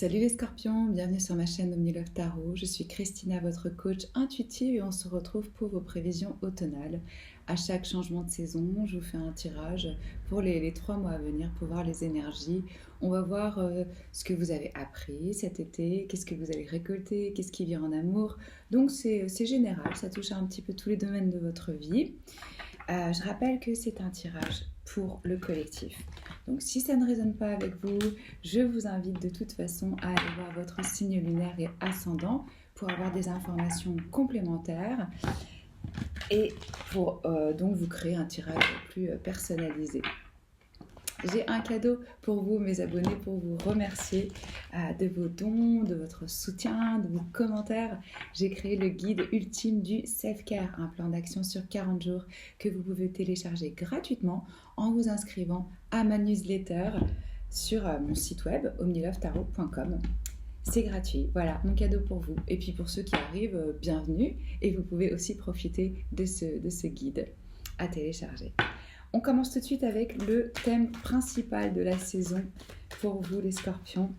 Salut les scorpions, bienvenue sur ma chaîne OmniLove Tarot. Je suis Christina, votre coach intuitive et on se retrouve pour vos prévisions automnales. À chaque changement de saison, je vous fais un tirage pour les 3 mois à venir pour voir les énergies. On va voir ce que vous avez appris cet été, qu'est-ce que vous allez récolter, qu'est-ce qui vient en amour. Donc c'est général, ça touche un petit peu tous les domaines de votre vie. Je rappelle que c'est un tirage pour le collectif. Donc si ça ne résonne pas avec vous, je vous invite de toute façon à aller voir votre signe lunaire et ascendant pour avoir des informations complémentaires et pour donc vous créer un tirage plus personnalisé. J'ai un cadeau pour vous, mes abonnés, pour vous remercier de vos dons, de votre soutien, de vos commentaires. J'ai créé le guide ultime du self-care, un plan d'action sur 40 jours que vous pouvez télécharger gratuitement en vous inscrivant à ma newsletter sur mon site web omnilovetarot.com. C'est gratuit, voilà, mon cadeau pour vous. Et puis pour ceux qui arrivent, bienvenue. Et vous pouvez aussi profiter de ce guide à télécharger. On commence tout de suite avec le thème principal de la saison pour vous les scorpions.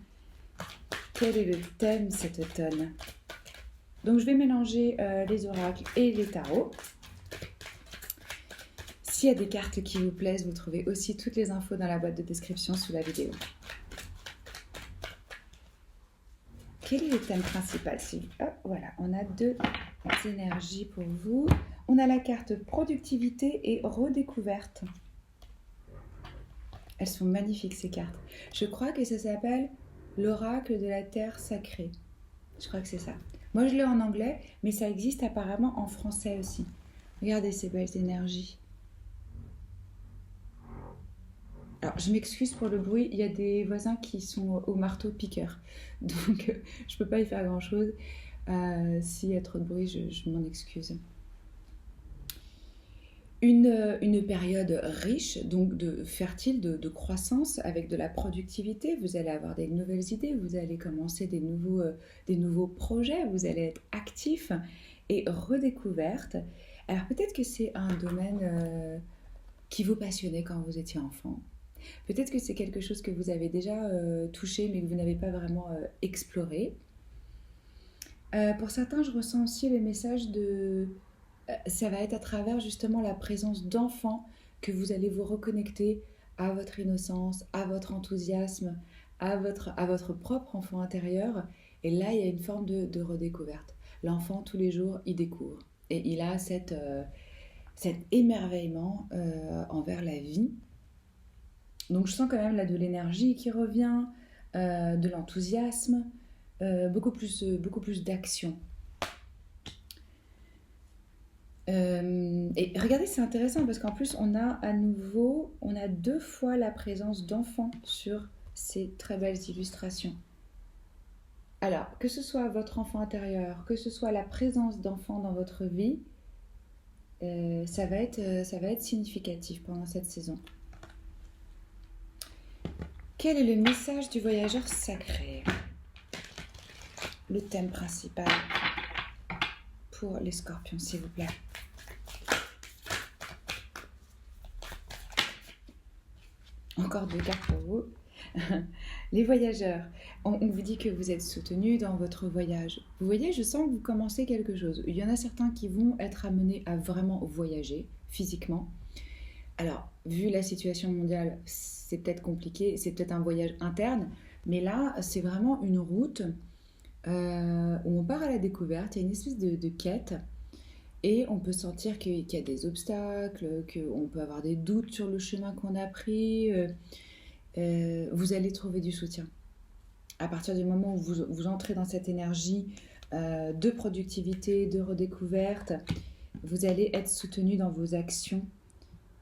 Quel est le thème cet automne? Donc je vais mélanger les oracles et les tarots. S'il y a des cartes qui vous plaisent, vous trouvez aussi toutes les infos dans la boîte de description sous la vidéo. Quel est le thème principal? Voilà, on a 2 énergies pour vous. On a la carte productivité et redécouverte. Elles sont magnifiques ces cartes. Je crois que ça s'appelle l'oracle de la terre sacrée. Je crois que c'est ça. Moi je l'ai en anglais, mais ça existe apparemment en français aussi. Regardez ces belles énergies. Alors je m'excuse pour le bruit, il y a des voisins qui sont au marteau piqueur. Donc je ne peux pas y faire grand chose. S'il y a trop de bruit, je m'en excuse. Une période riche, donc fertile, de croissance avec de la productivité. Vous allez avoir des nouvelles idées, vous allez commencer des nouveaux projets, vous allez être actif et redécouverte. Alors peut-être que c'est un domaine qui vous passionnait quand vous étiez enfant. Peut-être que c'est quelque chose que vous avez déjà touché mais que vous n'avez pas vraiment exploré. Pour certains, je ressens aussi les messages ça va être à travers justement la présence d'enfants que vous allez vous reconnecter à votre innocence, à votre enthousiasme, à votre propre enfant intérieur. Et là, il y a une forme de redécouverte. L'enfant, tous les jours, il découvre. Et il a cet émerveillement envers la vie. Donc je sens quand même là de l'énergie qui revient, de l'enthousiasme, beaucoup plus d'action. Et regardez, c'est intéressant parce qu'en plus on a 2 fois la présence d'enfants sur ces très belles illustrations. Alors, que ce soit votre enfant intérieur, que ce soit la présence d'enfants dans votre vie, ça va être significatif pendant cette saison. Quel est le message du voyageur sacré? Le thème principal pour les scorpions, s'il vous plaît. Encore 2 cartes pour vous. Les voyageurs, on vous dit que vous êtes soutenus dans votre voyage. Vous voyez, je sens que vous commencez quelque chose. Il y en a certains qui vont être amenés à vraiment voyager physiquement. Alors, vu la situation mondiale, c'est peut-être compliqué, c'est peut-être un voyage interne, mais là, c'est vraiment une route où on part à la découverte. Il y a une espèce de quête. Et on peut sentir qu'il y a des obstacles, qu'on peut avoir des doutes sur le chemin qu'on a pris. Vous allez trouver du soutien. À partir du moment où vous entrez dans cette énergie de productivité, de redécouverte, vous allez être soutenu dans vos actions.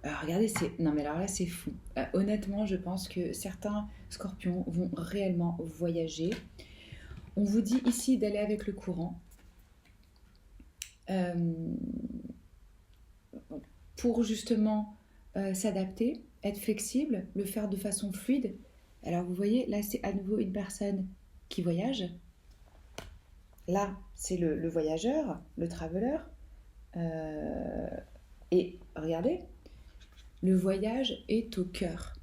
Alors regardez, non mais alors là c'est fou. Honnêtement, je pense que certains scorpions vont réellement voyager. On vous dit ici d'aller avec le courant. Pour justement s'adapter, être flexible, le faire de façon fluide. Alors vous voyez, là c'est à nouveau une personne qui voyage. Là c'est le voyageur, le traveler. Et regardez, le voyage est au cœur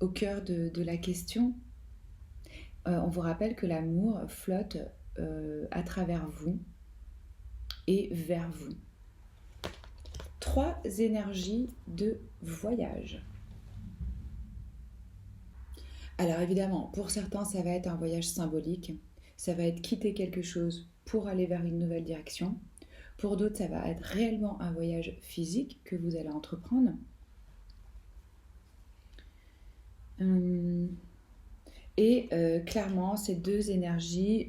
de la question on vous rappelle que l'amour flotte à travers vous et vers vous. 3 énergies de voyage. Alors évidemment, pour certains, ça va être un voyage symbolique. Ça va être quitter quelque chose pour aller vers une nouvelle direction. Pour d'autres, ça va être réellement un voyage physique que vous allez entreprendre. Et clairement, ces 2 énergies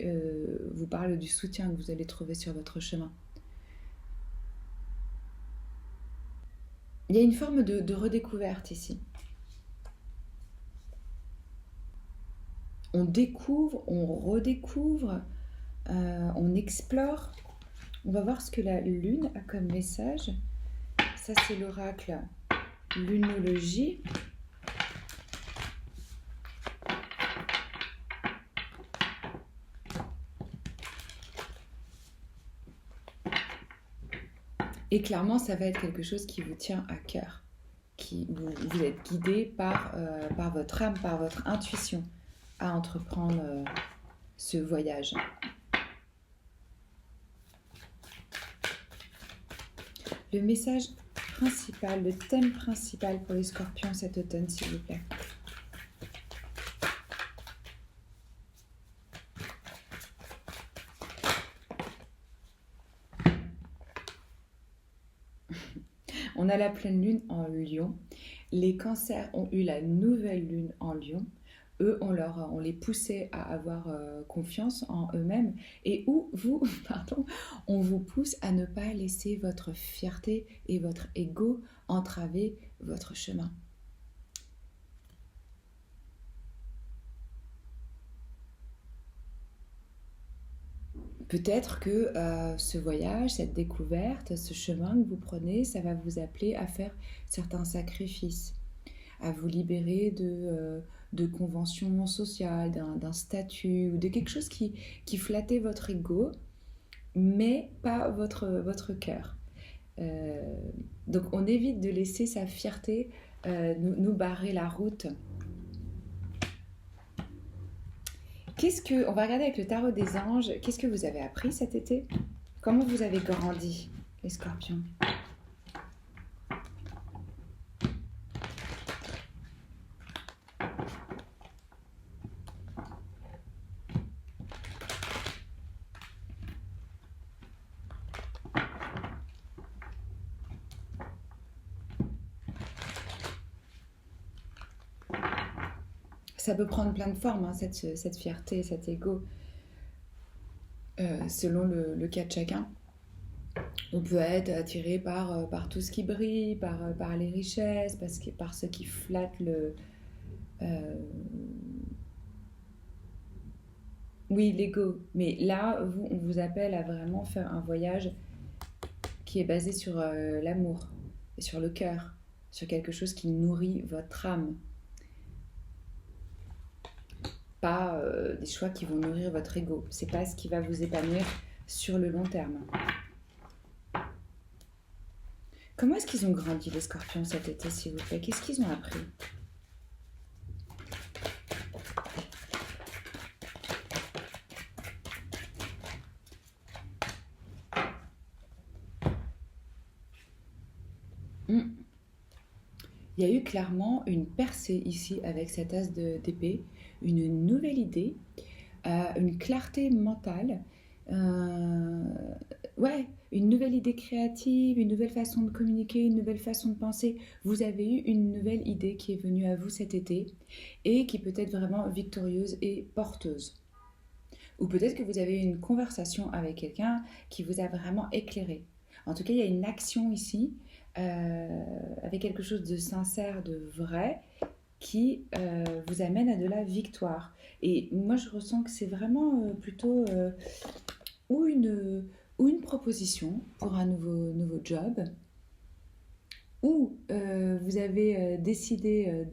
vous parlent du soutien que vous allez trouver sur votre chemin. Il y a une forme de redécouverte ici. On découvre, on redécouvre, on explore. On va voir ce que la lune a comme message. Ça, c'est l'oracle lunologie. Et clairement, ça va être quelque chose qui vous tient à cœur. Vous êtes guidé par votre âme, par votre intuition à entreprendre ce voyage. Le message principal, le thème principal pour les scorpions cet automne, s'il vous plaît. On a la pleine lune en Lion. Les cancers ont eu la nouvelle lune en Lion. Eux, on les poussait à avoir confiance en eux-mêmes. Et on vous pousse à ne pas laisser votre fierté et votre ego entraver votre chemin. Peut-être que ce voyage, cette découverte, ce chemin que vous prenez, ça va vous appeler à faire certains sacrifices, à vous libérer de conventions sociales, d'un statut ou de quelque chose qui flattait votre ego, mais pas votre cœur. Donc on évite de laisser sa fierté nous barrer la route. On va regarder avec le tarot des anges, qu'est-ce que vous avez appris cet été? Comment vous avez grandi, les scorpions? Ça peut prendre plein de formes, hein, cette fierté, cet ego, selon le cas de chacun. On peut être attiré par tout ce qui brille, par les richesses, par ce qui flatte l'ego. Mais là, on vous appelle à vraiment faire un voyage qui est basé sur l'amour et sur le cœur, sur quelque chose qui nourrit votre âme. Pas des choix qui vont nourrir votre ego. C'est pas ce qui va vous épanouir sur le long terme. Comment est-ce qu'ils ont grandi, les scorpions, cet été, s'il vous plaît? Qu'est-ce qu'ils ont appris? Il y a eu clairement une percée ici avec cet as d'épée, une nouvelle idée, une clarté mentale, une nouvelle idée créative, une nouvelle façon de communiquer, une nouvelle façon de penser. Vous avez eu une nouvelle idée qui est venue à vous cet été et qui peut être vraiment victorieuse et porteuse. Ou peut-être que vous avez eu une conversation avec quelqu'un qui vous a vraiment éclairé. En tout cas, il y a une action ici avec quelque chose de sincère, de vrai, qui vous amène à de la victoire. Et moi, je ressens que c'est vraiment plutôt ou une proposition pour un nouveau job, ou vous avez décidé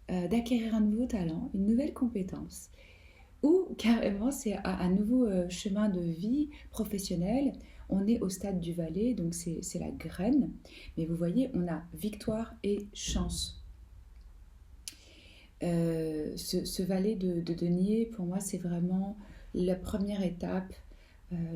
d'acquérir un nouveau talent, une nouvelle compétence, ou carrément c'est un nouveau chemin de vie professionnel. On est au stade du valet, donc c'est la graine. Mais vous voyez, on a victoire et chance. Ce valet de denier, pour moi, c'est vraiment la première étape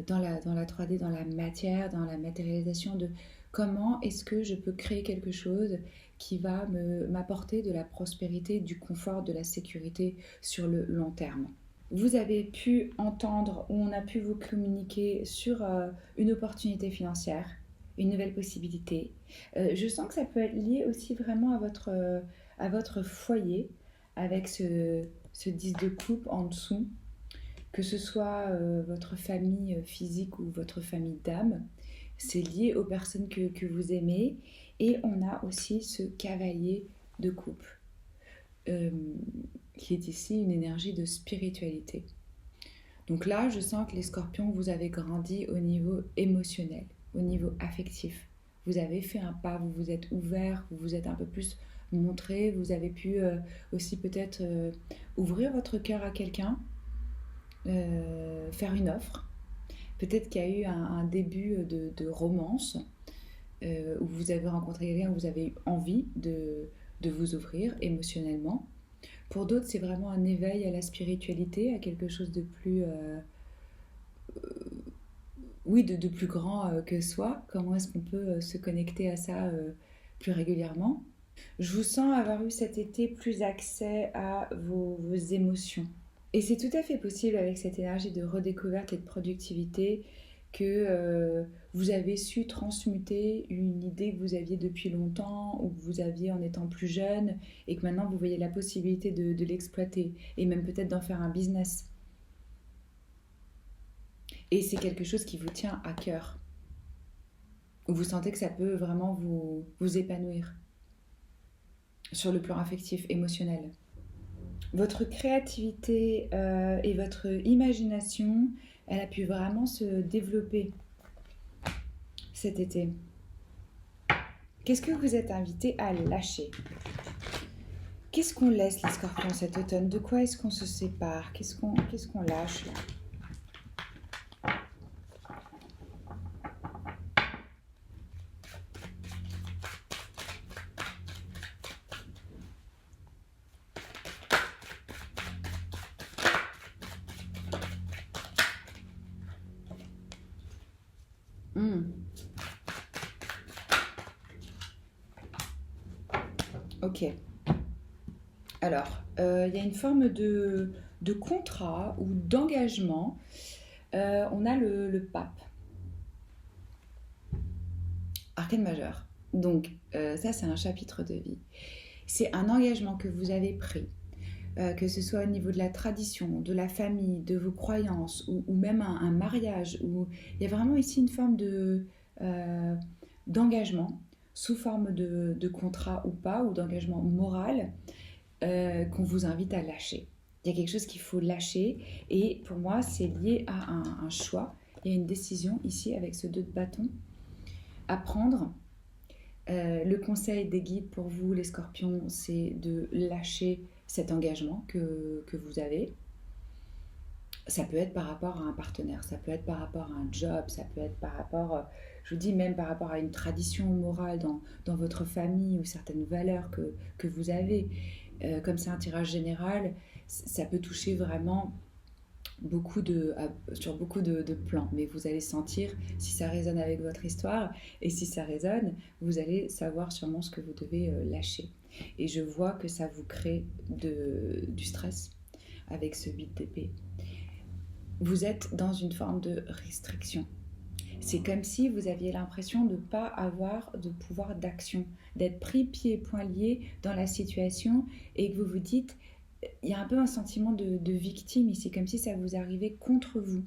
dans la 3D, dans la matière, dans la matérialisation de comment est-ce que je peux créer quelque chose qui va m'apporter de la prospérité, du confort, de la sécurité sur le long terme. Vous avez pu entendre ou on a pu vous communiquer sur une opportunité financière, une nouvelle possibilité. Je sens que ça peut être lié aussi vraiment à votre foyer, avec ce 10 de coupe en dessous, que ce soit votre famille physique ou votre famille d'âme. C'est lié aux personnes que vous aimez. Et on a aussi ce cavalier de coupe, euh, qui est ici une énergie de spiritualité. Donc là, je sens que les scorpions, vous avez grandi au niveau émotionnel, au niveau affectif. Vous avez fait un pas, vous vous êtes ouvert, vous vous êtes un peu plus montré, vous avez pu aussi peut-être ouvrir votre cœur à quelqu'un, faire une offre. Peut-être qu'il y a eu un début de romance où vous avez rencontré quelqu'un, où vous avez eu envie de vous ouvrir émotionnellement. Pour d'autres, c'est vraiment un éveil à la spiritualité, à quelque chose de plus, oui, de plus grand que soi. Comment est-ce qu'on peut se connecter à ça plus régulièrement? Je vous sens avoir eu cet été plus accès à vos émotions. Et c'est tout à fait possible avec cette énergie de redécouverte et de productivité que vous avez su transmuter une idée que vous aviez depuis longtemps ou que vous aviez en étant plus jeune et que maintenant vous voyez la possibilité de l'exploiter et même peut-être d'en faire un business. Et c'est quelque chose qui vous tient à cœur. Vous sentez que ça peut vraiment vous épanouir sur le plan affectif, émotionnel. Votre créativité et votre imagination, elle a pu vraiment se développer cet été. Qu'est-ce que vous êtes invité à lâcher? Qu'est-ce qu'on laisse les scorpions cet automne? De quoi est-ce qu'on se sépare? Qu'est-ce qu'on lâche là? Hmm, ok. Alors, il y a une forme de contrat ou d'engagement. On a le pape, arcane majeur. Donc, ça, c'est un chapitre de vie. C'est un engagement que vous avez pris, que ce soit au niveau de la tradition, de la famille, de vos croyances, ou même un mariage, où il y a vraiment ici une forme euh, d'engagement, sous forme de contrat ou pas, ou d'engagement moral, qu'on vous invite à lâcher. Il y a quelque chose qu'il faut lâcher, et pour moi, c'est lié à un choix. Il y a une décision ici avec ce 2 de bâton à prendre. Le conseil des guides pour vous, les scorpions, c'est de lâcher cet engagement que vous avez. Ça peut être par rapport à un partenaire, ça peut être par rapport à un job, ça peut être par rapport, je vous dis même par rapport à une tradition morale dans votre famille ou certaines valeurs que vous avez. Comme c'est un tirage général, ça peut toucher vraiment sur beaucoup de plans, mais vous allez sentir si ça résonne avec votre histoire, et si ça résonne, vous allez savoir sûrement ce que vous devez lâcher. Et je vois que ça vous crée du stress avec ce 8 d'épée. Vous êtes dans une forme de restriction. C'est comme si vous aviez l'impression de ne pas avoir de pouvoir d'action, d'être pris pieds et poings liés dans la situation, et que vous vous dites, il y a un peu un sentiment de victime ici, comme si ça vous arrivait contre vous.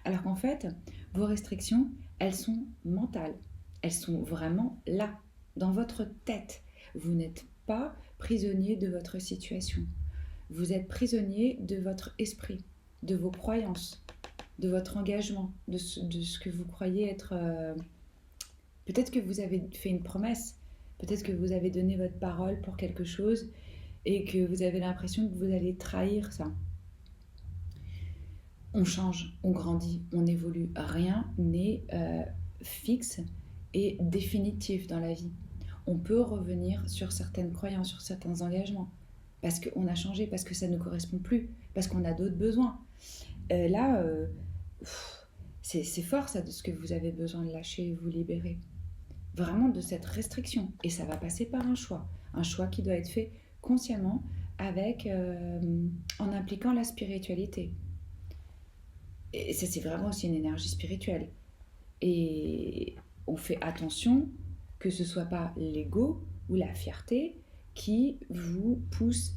Alors qu'en fait, vos restrictions, elles sont mentales. Elles sont vraiment là, dans votre tête. Vous n'êtes pas prisonnier de votre situation. Vous êtes prisonnier de votre esprit, de vos croyances, de votre engagement, de ce que vous croyez être... Peut-être que vous avez fait une promesse, peut-être que vous avez donné votre parole pour quelque chose et que vous avez l'impression que vous allez trahir ça. On change, on grandit, on évolue. Rien n'est fixe et définitif dans la vie. On peut revenir sur certaines croyances, sur certains engagements, parce qu'on a changé, parce que ça ne correspond plus, parce qu'on a d'autres besoins. Là, c'est fort ça de ce que vous avez besoin de lâcher et vous libérer. Vraiment de cette restriction. Et ça va passer par un choix qui doit être fait consciemment avec, en impliquant la spiritualité. Et ça, c'est vraiment aussi une énergie spirituelle. Et on fait attention que ce ne soit pas l'ego ou la fierté qui vous pousse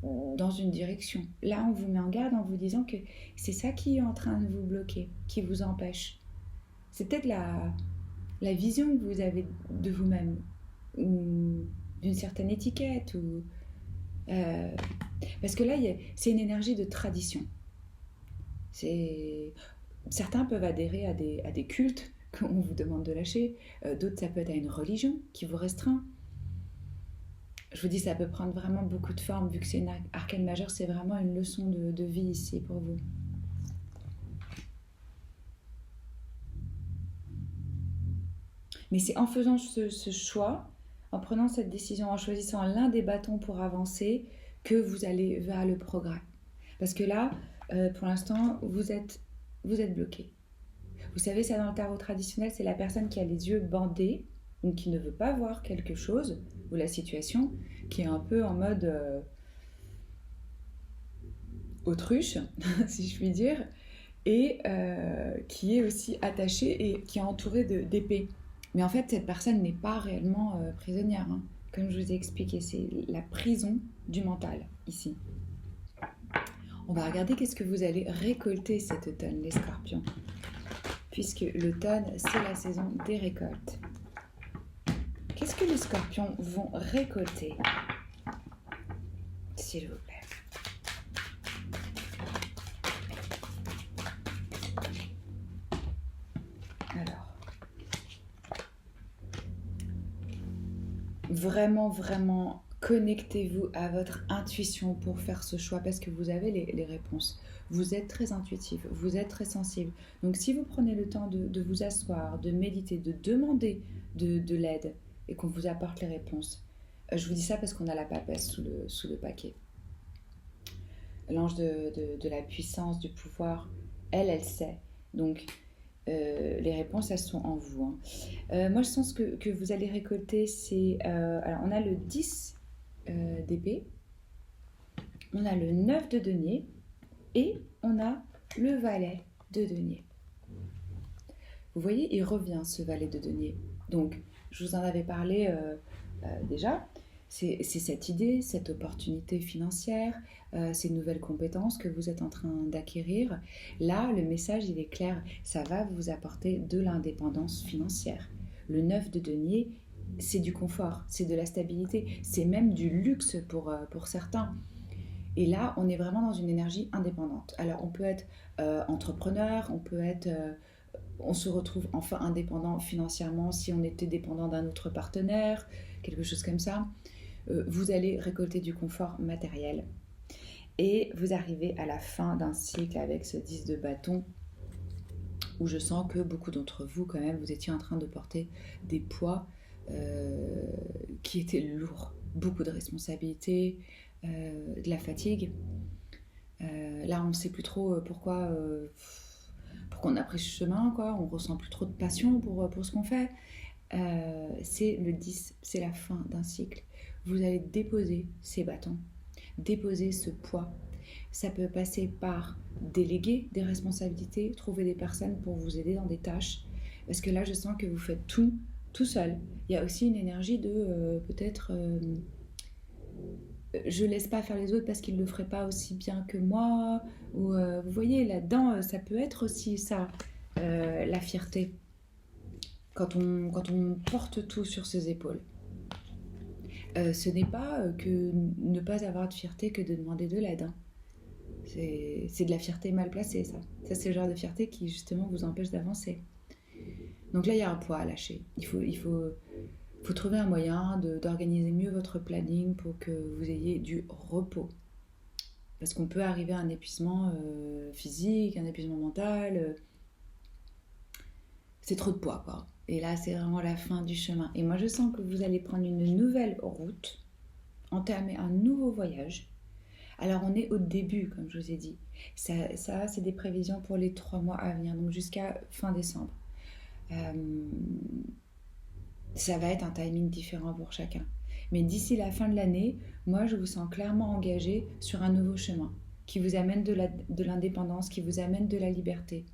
dans une direction. Là, on vous met en garde en vous disant que c'est ça qui est en train de vous bloquer, qui vous empêche. C'est peut-être la vision que vous avez de vous-même, ou d'une certaine étiquette, ou parce que là, c'est une énergie de tradition. Certains peuvent adhérer à des cultes qu'on vous demande de lâcher, d'autres ça peut être à une religion qui vous restreint. Je vous dis, ça peut prendre vraiment beaucoup de formes, vu que c'est une arcane majeure, c'est vraiment une leçon de vie ici pour vous. Mais c'est en faisant ce choix, en prenant cette décision, en choisissant l'un des bâtons pour avancer, que vous allez vers le progrès. Parce que là, pour l'instant, vous êtes bloqué. Vous savez, ça dans le tarot traditionnel, c'est la personne qui a les yeux bandés, ou qui ne veut pas voir quelque chose, ou la situation, qui est un peu en mode autruche, si je puis dire, et qui est aussi attachée et qui est entourée d'épées. Mais en fait, cette personne n'est pas réellement prisonnière. Hein. Comme je vous ai expliqué, c'est la prison du mental, ici. On va regarder qu'est-ce que vous allez récolter cet automne, les scorpions. Puisque l'automne, c'est la saison des récoltes. Qu'est-ce que les scorpions vont récolter, s'il vous plaît? Alors, vraiment, connectez-vous à votre intuition pour faire ce choix parce que vous avez les réponses. Vous êtes très intuitif, vous êtes très sensible. Donc si vous prenez le temps de vous asseoir, de méditer, de demander de l'aide et qu'on vous apporte les réponses, je vous dis ça parce qu'on a la papesse sous le paquet. L'ange de la puissance, du pouvoir, elle sait. Donc les réponses, elles sont en vous. Hein. Moi, je sens que vous allez récolter, c'est... alors, on a le 10 d'épée, on a le 9 de denier et on a le valet de denier. Vous voyez, il revient, ce valet de denier. Donc, je vous en avais parlé déjà. C'est cette idée, cette opportunité financière, ces nouvelles compétences que vous êtes en train d'acquérir. Là, le message, il est clair. Ça va vous apporter de l'indépendance financière. Le 9 de denier, c'est du confort, c'est de la stabilité, c'est même du luxe pour certains. Et là, on est vraiment dans une énergie indépendante. Alors, on peut être entrepreneur, on peut être... on se retrouve enfin indépendant financièrement si on était dépendant d'un autre partenaire, quelque chose comme ça. Vous allez récolter du confort matériel. Et vous arrivez à la fin d'un cycle avec ce 10 de bâton où je sens que beaucoup d'entre vous, quand même, vous étiez en train de porter des poids qui étaient lourds. Beaucoup de responsabilités, de la fatigue. Là, on ne sait plus trop pourquoi on a pris ce chemin, quoi. On ne ressent plus trop de passion pour ce qu'on fait. C'est le 10, c'est la fin d'un cycle. Vous allez déposer ces bâtons, déposer ce poids. Ça peut passer par déléguer des responsabilités, trouver des personnes pour vous aider dans des tâches. Parce que là, je sens que vous faites tout seul. Il y a aussi une énergie de peut-être... je laisse pas faire les autres parce qu'ils le feraient pas aussi bien que moi. Ou vous voyez, là-dedans, ça peut être aussi ça, la fierté. Quand on porte tout sur ses épaules. Ce n'est pas que ne pas avoir de fierté que de demander de l'aide. Hein. C'est de la fierté mal placée, ça. Ça, c'est le genre de fierté qui, justement, vous empêche d'avancer. Donc là, il y a un poids à lâcher. Il faut trouver un moyen d'organiser mieux votre planning pour que vous ayez du repos. Parce qu'on peut arriver à un épuisement physique, un épuisement mental. C'est trop de poids, quoi. Et là, c'est vraiment la fin du chemin. Et moi, je sens que vous allez prendre une nouvelle route. entamer un nouveau voyage. Alors on est au début, comme je vous ai dit. Ça c'est des prévisions pour les 3 mois à venir, donc jusqu'à fin décembre. Euh, Ça va être un timing différent pour chacun. Mais d'ici la fin de l'année, moi, je vous sens clairement engagé sur un nouveau chemin qui vous amène de l'indépendance, qui vous amène de la liberté.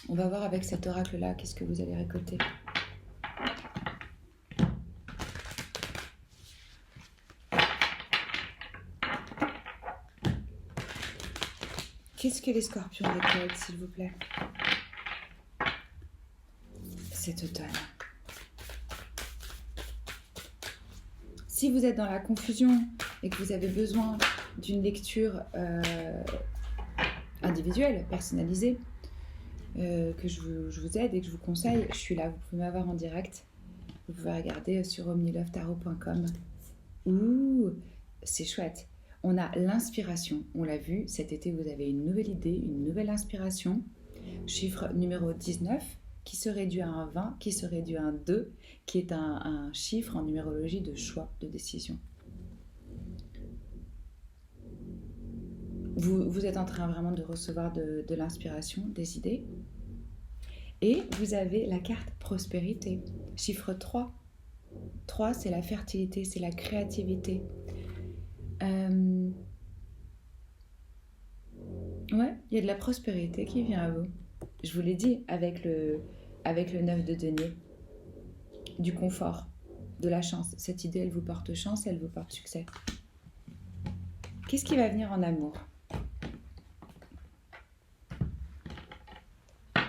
On va voir avec cet oracle-là, qu'est-ce que vous allez récolter. Qu'est-ce que les scorpions récoltent, s'il vous plaît, cet automne? Si vous êtes dans la confusion et que vous avez besoin d'une lecture individuelle, personnalisée, que je vous aide et que je vous conseille, je suis là, vous pouvez m'avoir en direct. Vous pouvez regarder sur omnilovetarot.com. Ouh, c'est chouette. On a l'inspiration, on l'a vu, cet été vous avez une nouvelle idée, une nouvelle inspiration. Chiffre numéro 19, qui se réduit à un 20, qui se réduit à un 2, qui est un chiffre en numérologie de choix, de décision. Vous êtes en train vraiment de recevoir de l'inspiration, des idées. Et vous avez la carte prospérité, chiffre 3. 3, c'est la fertilité, c'est la créativité. Ouais, il y a de la prospérité qui vient à vous. Je vous l'ai dit, avec le 9 de denier. Du confort, de la chance. Cette idée, elle vous porte chance, elle vous porte succès. Qu'est-ce qui va venir en amour?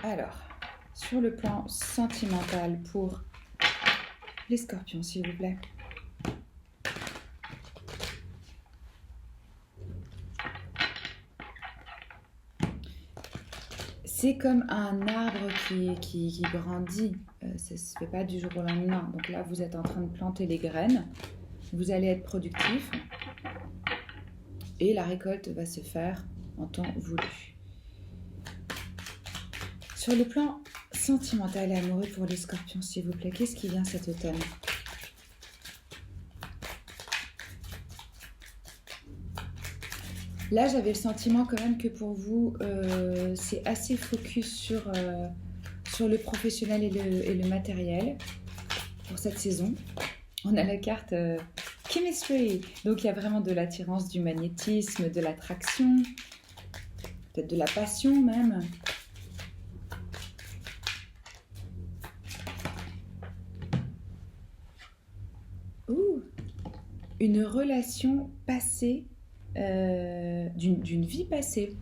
Alors, sur le plan sentimental pour les scorpions, s'il vous plaît. C'est comme un arbre qui grandit. Ça ne se fait pas du jour au lendemain. Donc là, vous êtes en train de planter les graines. Vous allez être productif. Et la récolte va se faire en temps voulu. Sur le plan sentimental et amoureux pour les scorpions, s'il vous plaît, qu'est-ce qui vient cet automne? Là, j'avais le sentiment quand même que pour vous, c'est assez focus sur le professionnel et le matériel pour cette saison. On a la carte Chemistry. Donc, il y a vraiment de l'attirance, du magnétisme, de l'attraction, peut-être de la passion même. Ouh, une relation passée, d'une vie passée.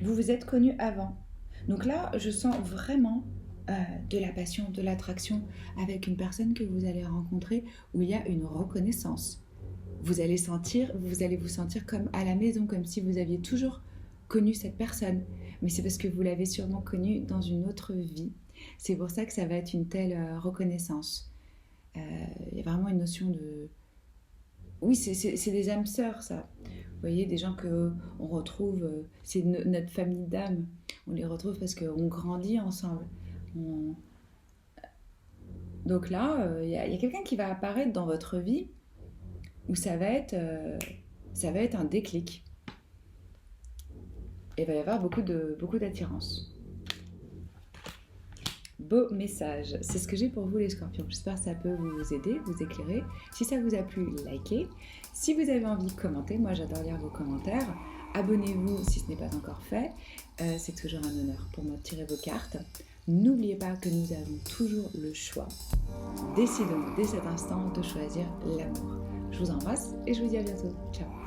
Vous vous êtes connus avant. Donc là, je sens vraiment de la passion, de l'attraction avec une personne que vous allez rencontrer où il y a une reconnaissance. Vous allez vous sentir comme à la maison, comme si vous aviez toujours connu cette personne. Mais c'est parce que vous l'avez sûrement connue dans une autre vie. C'est pour ça que ça va être une telle reconnaissance. Il y a vraiment une notion de... Oui, c'est des âmes sœurs, ça. Vous voyez, des gens qu'on retrouve, c'est notre famille d'âmes. On les retrouve parce qu'on grandit ensemble. Donc là, il y a quelqu'un qui va apparaître dans votre vie où ça va être un déclic. Et il va y avoir beaucoup d'attirance. Beau message. C'est ce que j'ai pour vous les scorpions. J'espère que ça peut vous aider, vous éclairer. Si ça vous a plu, likez. Si vous avez envie, commentez. Moi, j'adore lire vos commentaires. Abonnez-vous si ce n'est pas encore fait. C'est toujours un honneur pour moi de tirer vos cartes. N'oubliez pas que nous avons toujours le choix. Décidons dès cet instant de choisir l'amour. Je vous embrasse et je vous dis à bientôt. Ciao.